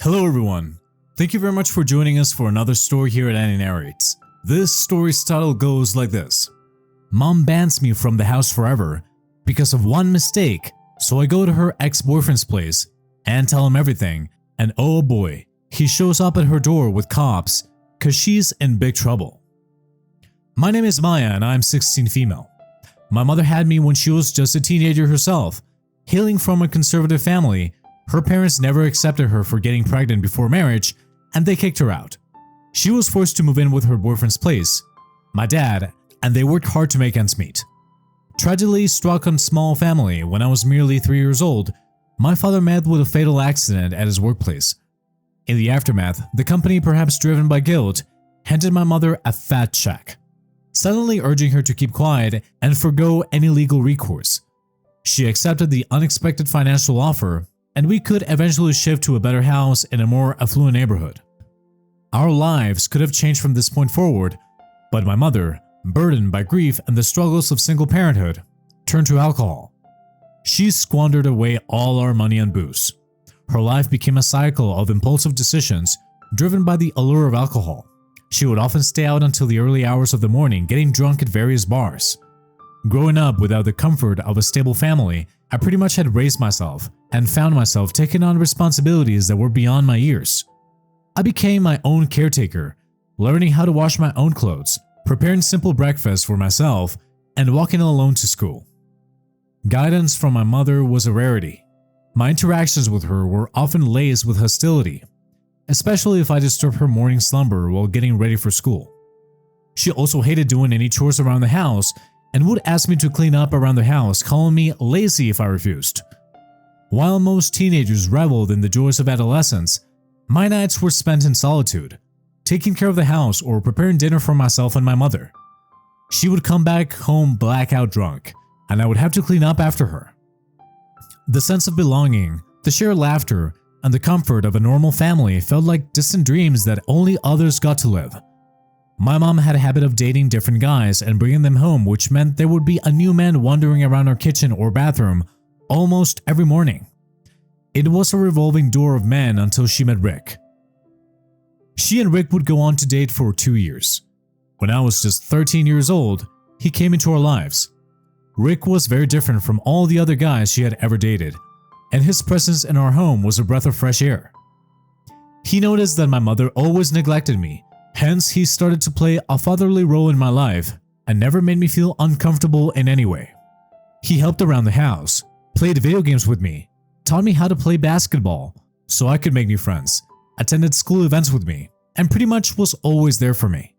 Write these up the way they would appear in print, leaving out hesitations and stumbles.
Hello everyone, thank you very much for joining us for another story here at Annie Narrates. This story's title goes like this. Mom bans me from the house forever because of one mistake, so I go to her ex-boyfriend's place and tell him everything, and oh boy, he shows up at her door with cops cause she's in big trouble. My name is Maya and I'm 16 female. My mother had me when she was just a teenager herself. Hailing from a conservative family, her parents never accepted her for getting pregnant before marriage and they kicked her out. She was forced to move in with her boyfriend's place, my dad, and they worked hard to make ends meet. Tragedy struck on small family when I was merely 3 years old. My father met with a fatal accident at his workplace. In the aftermath, the company, perhaps driven by guilt, handed my mother a fat check, suddenly urging her to keep quiet and forgo any legal recourse. She accepted the unexpected financial offer, and we could eventually shift to a better house in a more affluent neighborhood. Our lives could have changed from this point forward, but my mother, burdened by grief and the struggles of single parenthood, turned to alcohol. She squandered away all our money on booze. Her life became a cycle of impulsive decisions driven by the allure of alcohol. She would often stay out until the early hours of the morning getting drunk at various bars. Growing up without the comfort of a stable family, I pretty much had raised myself and found myself taking on responsibilities that were beyond my years. I became my own caretaker, learning how to wash my own clothes, preparing simple breakfast for myself, and walking alone to school. Guidance from my mother was a rarity. My interactions with her were often laced with hostility, especially if I disturbed her morning slumber while getting ready for school. She also hated doing any chores around the house and would ask me to clean up around the house, calling me lazy if I refused. While most teenagers reveled in the joys of adolescence, my nights were spent in solitude, taking care of the house or preparing dinner for myself and my mother. She would come back home blackout drunk, and I would have to clean up after her. The sense of belonging, the shared laughter, and the comfort of a normal family felt like distant dreams that only others got to live. My mom had a habit of dating different guys and bringing them home, which meant there would be a new man wandering around our kitchen or bathroom almost every morning. It was a revolving door of men until she met Rick. She and Rick would go on to date for 2 years. When I was just 13 years old, he came into our lives. Rick was very different from all the other guys she had ever dated, and his presence in our home was a breath of fresh air. He noticed that my mother always neglected me, hence he started to play a fatherly role in my life and never made me feel uncomfortable in any way. He helped around the house, played video games with me, taught me how to play basketball so I could make new friends, attended school events with me, and pretty much was always there for me.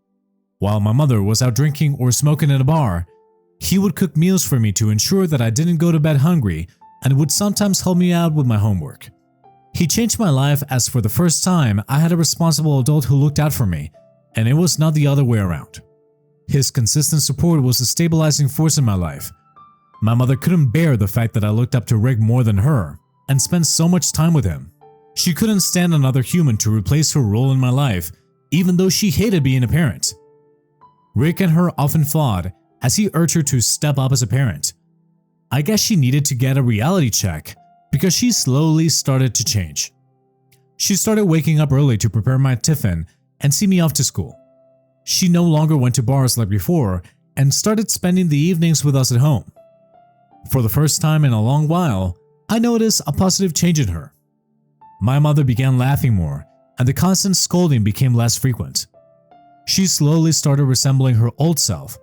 While my mother was out drinking or smoking in a bar, he would cook meals for me to ensure that I didn't go to bed hungry and would sometimes help me out with my homework. He changed my life as for the first time I had a responsible adult who looked out for me, and it was not the other way around. His consistent support was a stabilizing force in my life. My mother couldn't bear the fact that I looked up to Rick more than her and spent so much time with him. She couldn't stand another human to replace her role in my life, even though she hated being a parent. Rick and her often fought as he urged her to step up as a parent. I guess she needed to get a reality check because she slowly started to change. She started waking up early to prepare my tiffin and see me off to school. She no longer went to bars like before and started spending the evenings with us at home. For the first time in a long while, I noticed a positive change in her. My mother began laughing more, and the constant scolding became less frequent. She slowly started resembling her old self,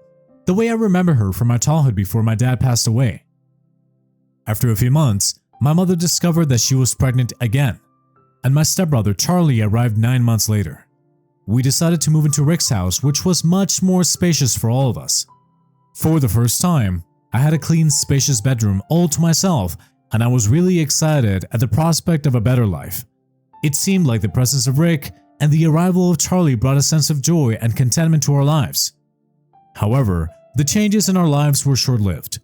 the way I remember her from my childhood before my dad passed away. After a few months, my mother discovered that she was pregnant again, and my stepbrother Charlie arrived 9 months later. We decided to move into Rick's house, which was much more spacious for all of us. For the first time, I had a clean, spacious bedroom all to myself, and I was really excited at the prospect of a better life. It seemed like the presence of Rick and the arrival of Charlie brought a sense of joy and contentment to our lives. However, the changes in our lives were short-lived.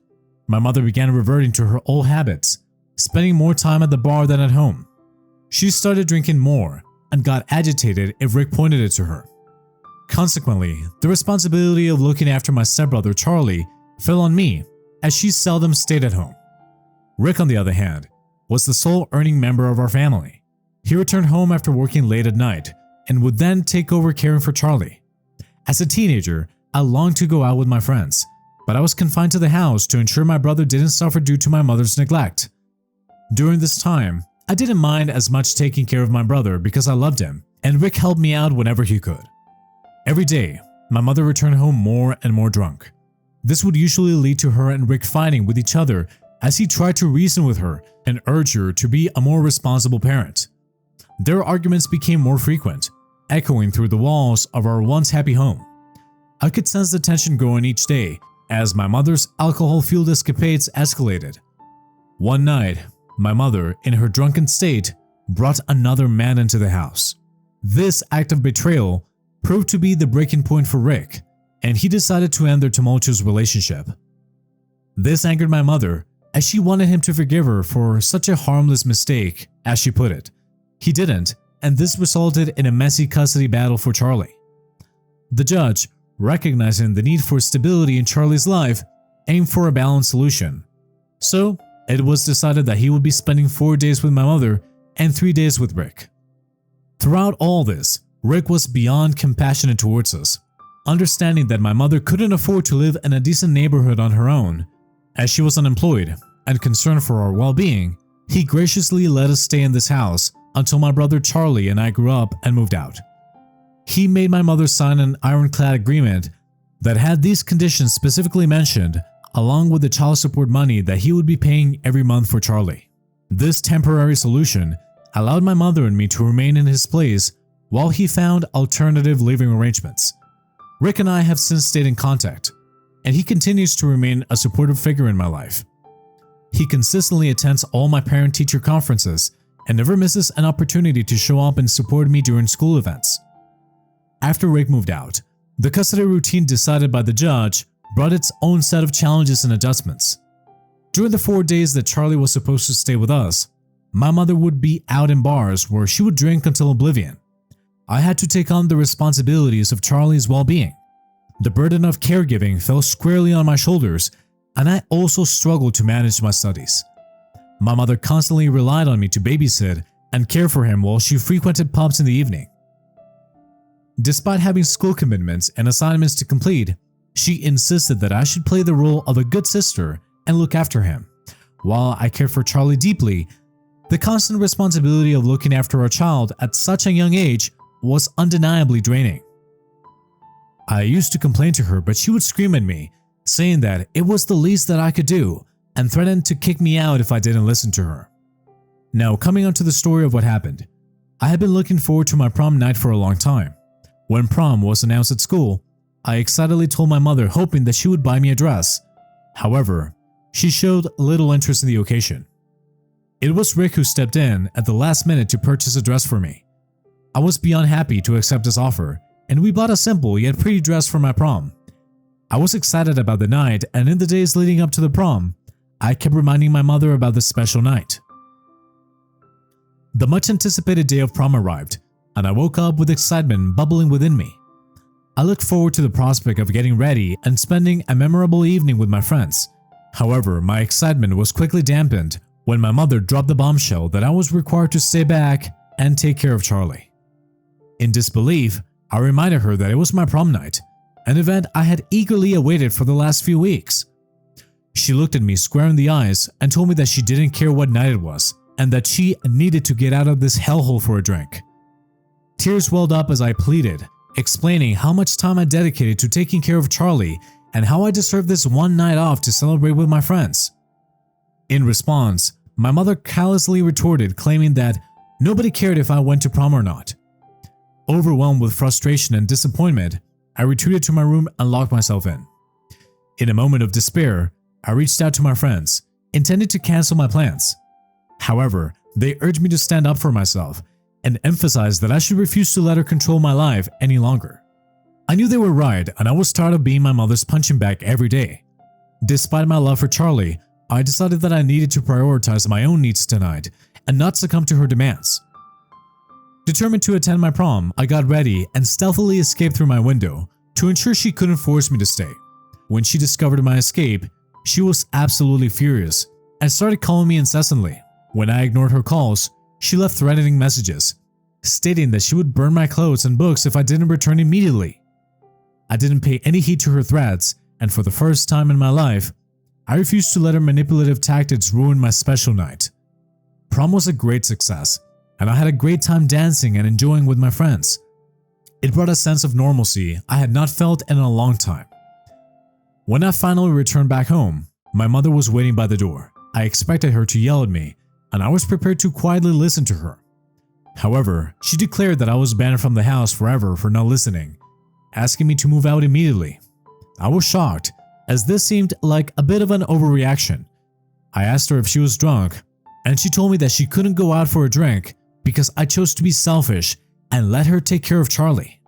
My mother began reverting to her old habits, spending more time at the bar than at home. She started drinking more and got agitated if Rick pointed it to her. Consequently, the responsibility of looking after my stepbrother Charlie fell on me, as she seldom stayed at home. Rick, on the other hand, was the sole earning member of our family. He returned home after working late at night and would then take over caring for Charlie. As a teenager, I longed to go out with my friends, but I was confined to the house to ensure my brother didn't suffer due to my mother's neglect. During this time, I didn't mind as much taking care of my brother because I loved him, and Rick helped me out whenever he could. Every day, my mother returned home more and more drunk. This would usually lead to her and Rick fighting with each other as he tried to reason with her and urge her to be a more responsible parent. Their arguments became more frequent, echoing through the walls of our once happy home. I could sense the tension growing each day as my mother's alcohol-fueled escapades escalated. One night, my mother, in her drunken state, brought another man into the house. This act of betrayal proved to be the breaking point for Rick, and he decided to end their tumultuous relationship. This angered my mother, as she wanted him to forgive her for such a harmless mistake, as she put it. He didn't, and this resulted in a messy custody battle for Charlie. The judge, recognizing the need for stability in Charlie's life, aimed for a balanced solution. So, it was decided that he would be spending 4 days with my mother and 3 days with Rick. Throughout all this, Rick was beyond compassionate towards us, understanding that my mother couldn't afford to live in a decent neighborhood on her own. As she was unemployed and concerned for our well-being, he graciously let us stay in this house until my brother Charlie and I grew up and moved out. He made my mother sign an ironclad agreement that had these conditions specifically mentioned, along with the child support money that he would be paying every month for Charlie. This temporary solution allowed my mother and me to remain in his place while he found alternative living arrangements. Rick and I have since stayed in contact, and he continues to remain a supportive figure in my life. He consistently attends all my parent-teacher conferences and never misses an opportunity to show up and support me during school events. After Rick moved out, the custody routine decided by the judge brought its own set of challenges and adjustments. During the 4 days that Charlie was supposed to stay with us, my mother would be out in bars where she would drink until oblivion. I had to take on the responsibilities of Charlie's well-being. The burden of caregiving fell squarely on my shoulders, and I also struggled to manage my studies. My mother constantly relied on me to babysit and care for him while she frequented pubs in the evening. Despite having school commitments and assignments to complete, she insisted that I should play the role of a good sister and look after him. While I cared for Charlie deeply, the constant responsibility of looking after a child at such a young age was undeniably draining. I used to complain to her, but she would scream at me, saying that it was the least that I could do and threatened to kick me out if I didn't listen to her. Now, coming on to the story of what happened, I had been looking forward to my prom night for a long time. When prom was announced at school, I excitedly told my mother, hoping that she would buy me a dress. However, she showed little interest in the occasion. It was Rick who stepped in at the last minute to purchase a dress for me. I was beyond happy to accept his offer, and we bought a simple yet pretty dress for my prom. I was excited about the night, and in the days leading up to the prom, I kept reminding my mother about this special night. The much anticipated day of prom arrived, and I woke up with excitement bubbling within me. I looked forward to the prospect of getting ready and spending a memorable evening with my friends. However, my excitement was quickly dampened when my mother dropped the bombshell that I was required to stay back and take care of Charlie. In disbelief, I reminded her that it was my prom night, an event I had eagerly awaited for the last few weeks. She looked at me square in the eyes and told me that she didn't care what night it was and that she needed to get out of this hellhole for a drink. Tears welled up as I pleaded, explaining how much time I dedicated to taking care of Charlie and how I deserved this one night off to celebrate with my friends. In response, my mother callously retorted, claiming that nobody cared if I went to prom or not. Overwhelmed with frustration and disappointment, I retreated to my room and locked myself in. In a moment of despair, I reached out to my friends, intending to cancel my plans. However, they urged me to stand up for myself and emphasized that I should refuse to let her control my life any longer. I knew they were right, and I was tired of being my mother's punching bag every day. Despite my love for Charlie, I decided that I needed to prioritize my own needs tonight and not succumb to her demands. Determined to attend my prom, I got ready and stealthily escaped through my window to ensure she couldn't force me to stay. When she discovered my escape, she was absolutely furious and started calling me incessantly. When I ignored her calls, she left threatening messages, stating that she would burn my clothes and books if I didn't return immediately. I didn't pay any heed to her threats, and for the first time in my life, I refused to let her manipulative tactics ruin my special night. Prom was a great success, and I had a great time dancing and enjoying with my friends. It brought a sense of normalcy I had not felt in a long time. When I finally returned back home, my mother was waiting by the door. I expected her to yell at me, and I was prepared to quietly listen to her. However, she declared that I was banned from the house forever for not listening, asking me to move out immediately. I was shocked, as this seemed like a bit of an overreaction. I asked her if she was drunk, and she told me that she couldn't go out for a drink because I chose to be selfish and let her take care of Charlie.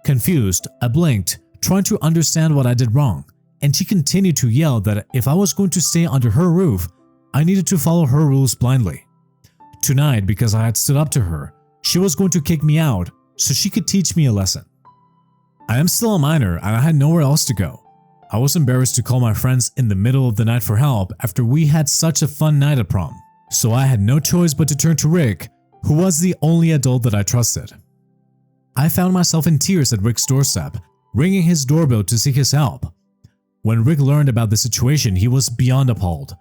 Confused, I blinked, trying to understand what I did wrong, and she continued to yell that if I was going to stay under her roof, I needed to follow her rules blindly. Tonight, because I had stood up to her, she was going to kick me out so she could teach me a lesson. I am still a minor and I had nowhere else to go. I was embarrassed to call my friends in the middle of the night for help after we had such a fun night at prom, so I had no choice but to turn to Rick, who was the only adult that I trusted. I found myself in tears at Rick's doorstep, ringing his doorbell to seek his help. When Rick learned about the situation, he was beyond appalled.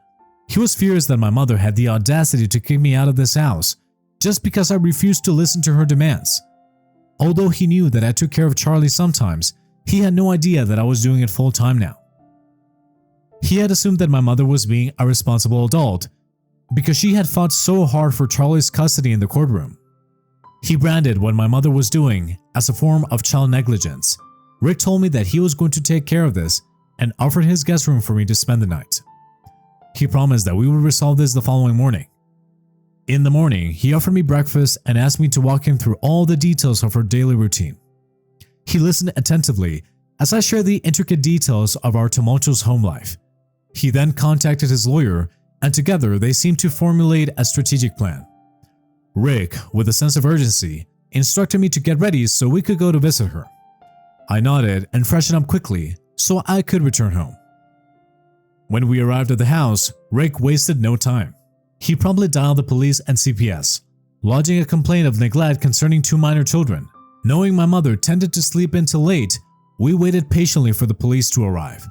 He was furious that my mother had the audacity to kick me out of this house just because I refused to listen to her demands. Although he knew that I took care of Charlie sometimes, he had no idea that I was doing it full time now. He had assumed that my mother was being a responsible adult because she had fought so hard for Charlie's custody in the courtroom. He branded what my mother was doing as a form of child negligence. Rick told me that he was going to take care of this and offered his guest room for me to spend the night. He promised that we would resolve this the following morning. In the morning, he offered me breakfast and asked me to walk him through all the details of her daily routine. He listened attentively as I shared the intricate details of our tumultuous home life. He then contacted his lawyer, and together they seemed to formulate a strategic plan. Rick, with a sense of urgency, instructed me to get ready so we could go to visit her. I nodded and freshened up quickly so I could return home. When we arrived at the house, Rick wasted no time. He promptly dialed the police and CPS, lodging a complaint of neglect concerning 2 minor children. Knowing my mother tended to sleep until late, we waited patiently for the police to arrive.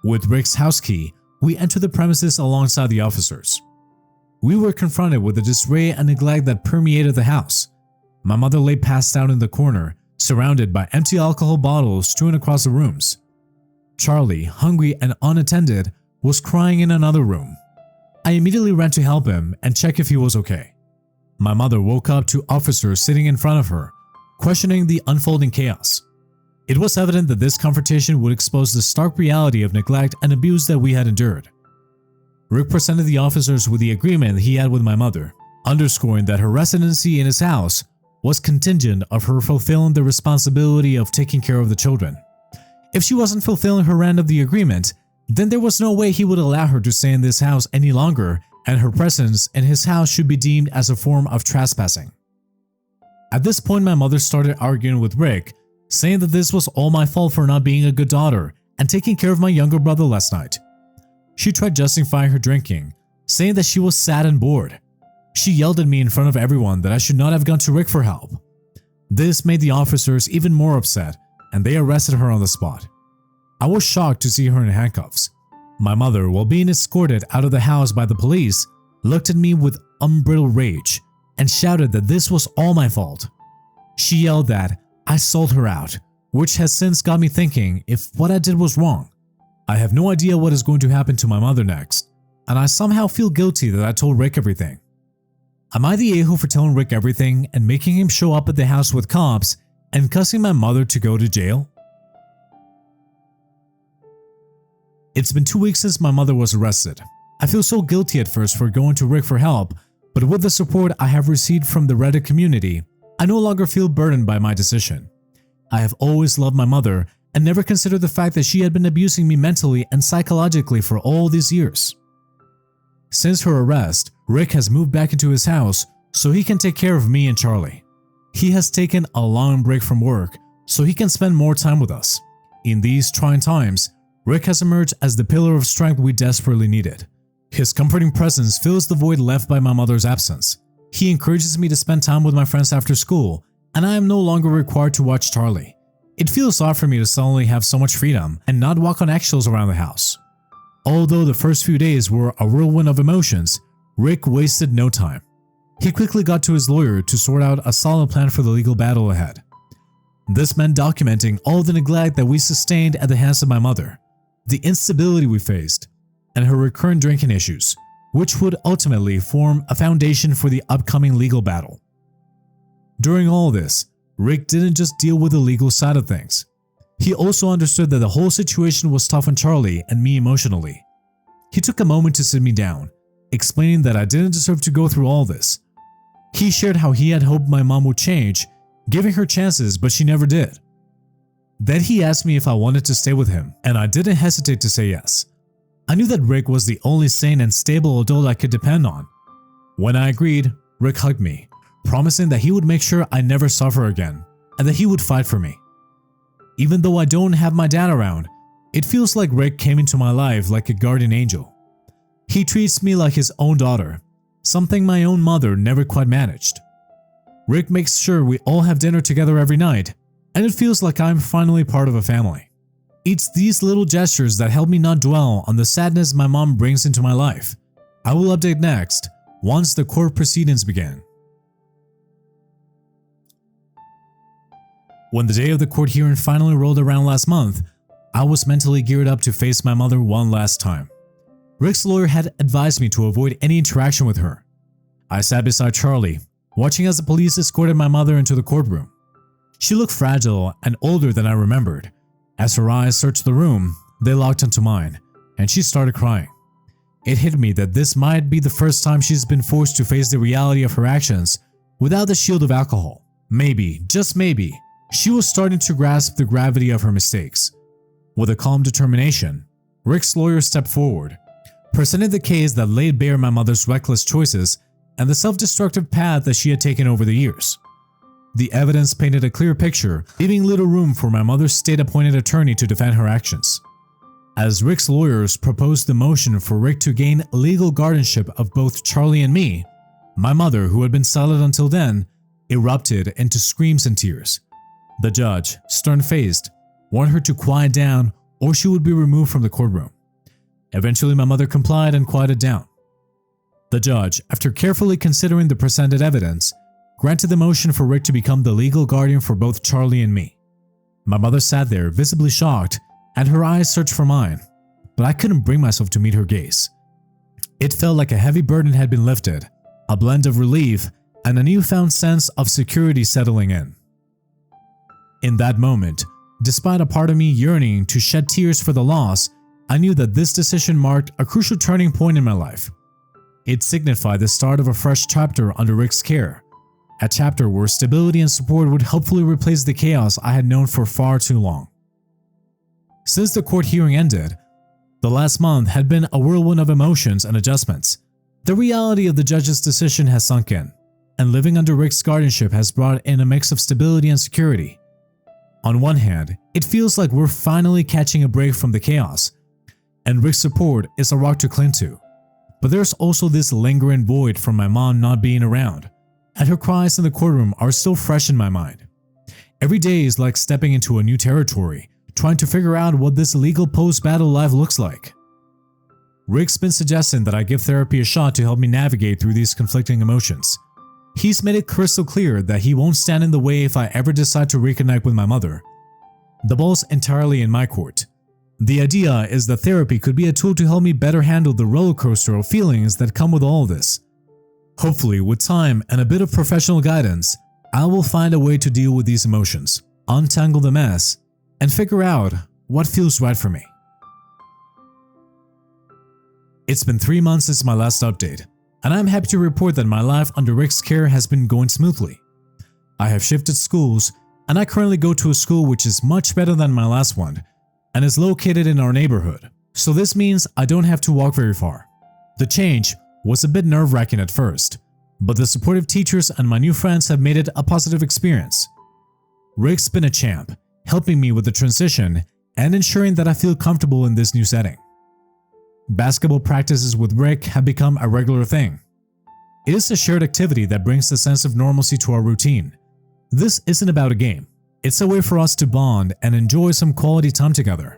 With Rick's house key, we entered the premises alongside the officers. We were confronted with the disarray and neglect that permeated the house. My mother lay passed out in the corner, surrounded by empty alcohol bottles strewn across the rooms. Charlie, hungry and unattended, was crying in another room. I immediately ran to help him and check if he was okay. My mother woke up to officers sitting in front of her, questioning the unfolding chaos. It was evident that this confrontation would expose the stark reality of neglect and abuse that we had endured. Rick presented the officers with the agreement he had with my mother, underscoring that her residency in his house was contingent of her fulfilling the responsibility of taking care of the children. If she wasn't fulfilling her end of the agreement, then there was no way he would allow her to stay in this house any longer, and her presence in his house should be deemed as a form of trespassing. At this point, my mother started arguing with Rick, saying that this was all my fault for not being a good daughter and taking care of my younger brother last night. She tried justifying her drinking, saying that she was sad and bored. She yelled at me in front of everyone that I should not have gone to Rick for help. This made the officers even more upset, and they arrested her on the spot. I was shocked to see her in handcuffs. My mother, while being escorted out of the house by the police, looked at me with unbridled rage and shouted that this was all my fault. She yelled that I sold her out, which has since got me thinking if what I did was wrong. I have no idea what is going to happen to my mother next, and I somehow feel guilty that I told Rick everything. Am I the a-hole for telling Rick everything and making him show up at the house with cops and cussing my mother to go to jail? It's been 2 weeks since my mother was arrested. I feel so guilty at first for going to Rick for help, but with the support I have received from the Reddit community, I no longer feel burdened by my decision. I have always loved my mother and never considered the fact that she had been abusing me mentally and psychologically for all these years. Since her arrest, Rick has moved back into his house so he can take care of me and Charlie. He has taken a long break from work so he can spend more time with us. In these trying times, Rick has emerged as the pillar of strength we desperately needed. His comforting presence fills the void left by my mother's absence. He encourages me to spend time with my friends after school, and I am no longer required to watch Charlie. It feels odd for me to suddenly have so much freedom and not walk on eggshells around the house. Although the first few days were a whirlwind of emotions, Rick wasted no time. He quickly got to his lawyer to sort out a solid plan for the legal battle ahead. This meant documenting all the neglect that we sustained at the hands of my mother, the instability we faced, and her recurrent drinking issues, which would ultimately form a foundation for the upcoming legal battle. During all this, Rick didn't just deal with the legal side of things. He also understood that the whole situation was tough on Charlie and me emotionally. He took a moment to sit me down, explaining that I didn't deserve to go through all this. He shared how he had hoped my mom would change, giving her chances, but she never did. Then he asked me if I wanted to stay with him, and I didn't hesitate to say yes. I knew that Rick was the only sane and stable adult I could depend on. When I agreed, Rick hugged me, promising that he would make sure I never suffer again, and that he would fight for me. Even though I don't have my dad around, it feels like Rick came into my life like a guardian angel. He treats me like his own daughter, something my own mother never quite managed. Rick makes sure we all have dinner together every night, and it feels like I'm finally part of a family. It's these little gestures that help me not dwell on the sadness my mom brings into my life. I will update next, once the court proceedings begin. When the day of the court hearing finally rolled around last month, I was mentally geared up to face my mother one last time. Rick's lawyer had advised me to avoid any interaction with her. I sat beside Charlie, watching as the police escorted my mother into the courtroom. She looked fragile and older than I remembered. As her eyes searched the room, they locked onto mine, and she started crying. It hit me that this might be the first time she's been forced to face the reality of her actions without the shield of alcohol. Maybe, just maybe, she was starting to grasp the gravity of her mistakes. With a calm determination, Rick's lawyer stepped forward, presented the case that laid bare my mother's reckless choices and the self-destructive path that she had taken over the years. The evidence painted a clear picture, leaving little room for my mother's state-appointed attorney to defend her actions. As Rick's lawyers proposed the motion for Rick to gain legal guardianship of both Charlie and me, my mother, who had been silent until then, erupted into screams and tears. The judge, stern-faced, warned her to quiet down or she would be removed from the courtroom. Eventually, my mother complied and quieted down. The judge, after carefully considering the presented evidence, granted the motion for Rick to become the legal guardian for both Charlie and me. My mother sat there, visibly shocked, and her eyes searched for mine, but I couldn't bring myself to meet her gaze. It felt like a heavy burden had been lifted, a blend of relief and a newfound sense of security settling in. In that moment, despite a part of me yearning to shed tears for the loss, I knew that this decision marked a crucial turning point in my life. It signified the start of a fresh chapter under Rick's care, a chapter where stability and support would hopefully replace the chaos I had known for far too long. Since the court hearing ended, the last month had been a whirlwind of emotions and adjustments. The reality of the judge's decision has sunk in, and living under Rick's guardianship has brought in a mix of stability and security. On one hand, it feels like we're finally catching a break from the chaos, and Rick's support is a rock to cling to. But there's also this lingering void from my mom not being around, and her cries in the courtroom are still fresh in my mind. Every day is like stepping into a new territory, trying to figure out what this legal post-battle life looks like. Rick's been suggesting that I give therapy a shot to help me navigate through these conflicting emotions. He's made it crystal clear that he won't stand in the way if I ever decide to reconnect with my mother. The ball's entirely in my court. The idea is that therapy could be a tool to help me better handle the roller coaster of feelings that come with all of this. Hopefully, with time and a bit of professional guidance, I will find a way to deal with these emotions, untangle the mess, and figure out what feels right for me. It's been 3 months since my last update, and I'm happy to report that my life under Rick's care has been going smoothly. I have shifted schools, and I currently go to a school which is much better than my last one, and is located in our neighborhood, so this means I don't have to walk very far. The change was a bit nerve-wracking at first, but the supportive teachers and my new friends have made it a positive experience. Rick's been a champ, helping me with the transition and ensuring that I feel comfortable in this new setting. Basketball practices with Rick have become a regular thing. It is a shared activity that brings a sense of normalcy to our routine. This isn't about a game. It's a way for us to bond and enjoy some quality time together.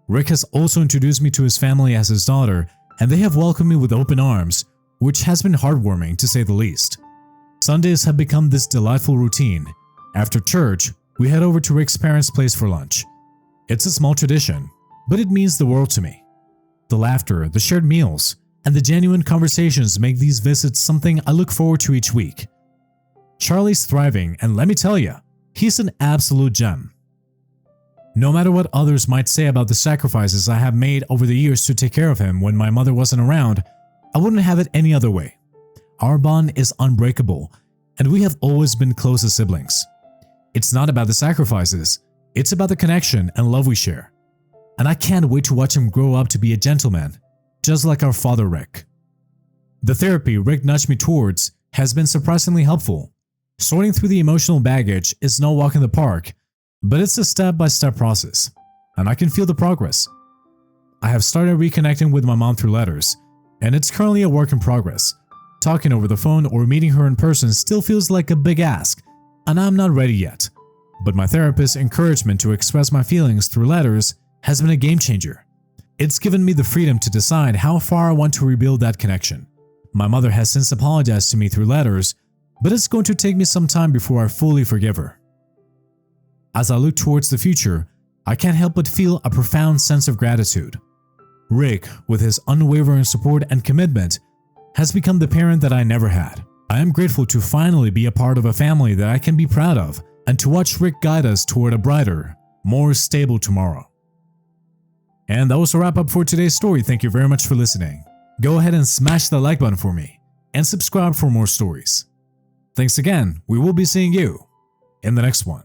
Rick has also introduced me to his family as his daughter, and they have welcomed me with open arms, which has been heartwarming to say the least. Sundays have become this delightful routine. After church, we head over to Rick's parents' place for lunch. It's a small tradition, but it means the world to me. The laughter, the shared meals, and the genuine conversations make these visits something I look forward to each week. Charlie's thriving, and let me tell you, he's an absolute gem. No matter what others might say about the sacrifices I have made over the years to take care of him when my mother wasn't around, I wouldn't have it any other way. Our bond is unbreakable, and we have always been close as siblings. It's not about the sacrifices, it's about the connection and love we share. And I can't wait to watch him grow up to be a gentleman, just like our father Rick. The therapy Rick nudged me towards has been surprisingly helpful. Sorting through the emotional baggage is no walk in the park, but it's a step-by-step process, and I can feel the progress. I have started reconnecting with my mom through letters, and it's currently a work in progress. Talking over the phone or meeting her in person still feels like a big ask, and I'm not ready yet. But my therapist's encouragement to express my feelings through letters has been a game changer. It's given me the freedom to decide how far I want to rebuild that connection. My mother has since apologized to me through letters, but it's going to take me some time before I fully forgive her. As I look towards the future, I can't help but feel a profound sense of gratitude. Rick, with his unwavering support and commitment, has become the parent that I never had. I am grateful to finally be a part of a family that I can be proud of and to watch Rick guide us toward a brighter, more stable tomorrow. And that was a wrap up for today's story. Thank you very much for listening. Go ahead and smash the like button for me and subscribe for more stories. Thanks again. We will be seeing you in the next one.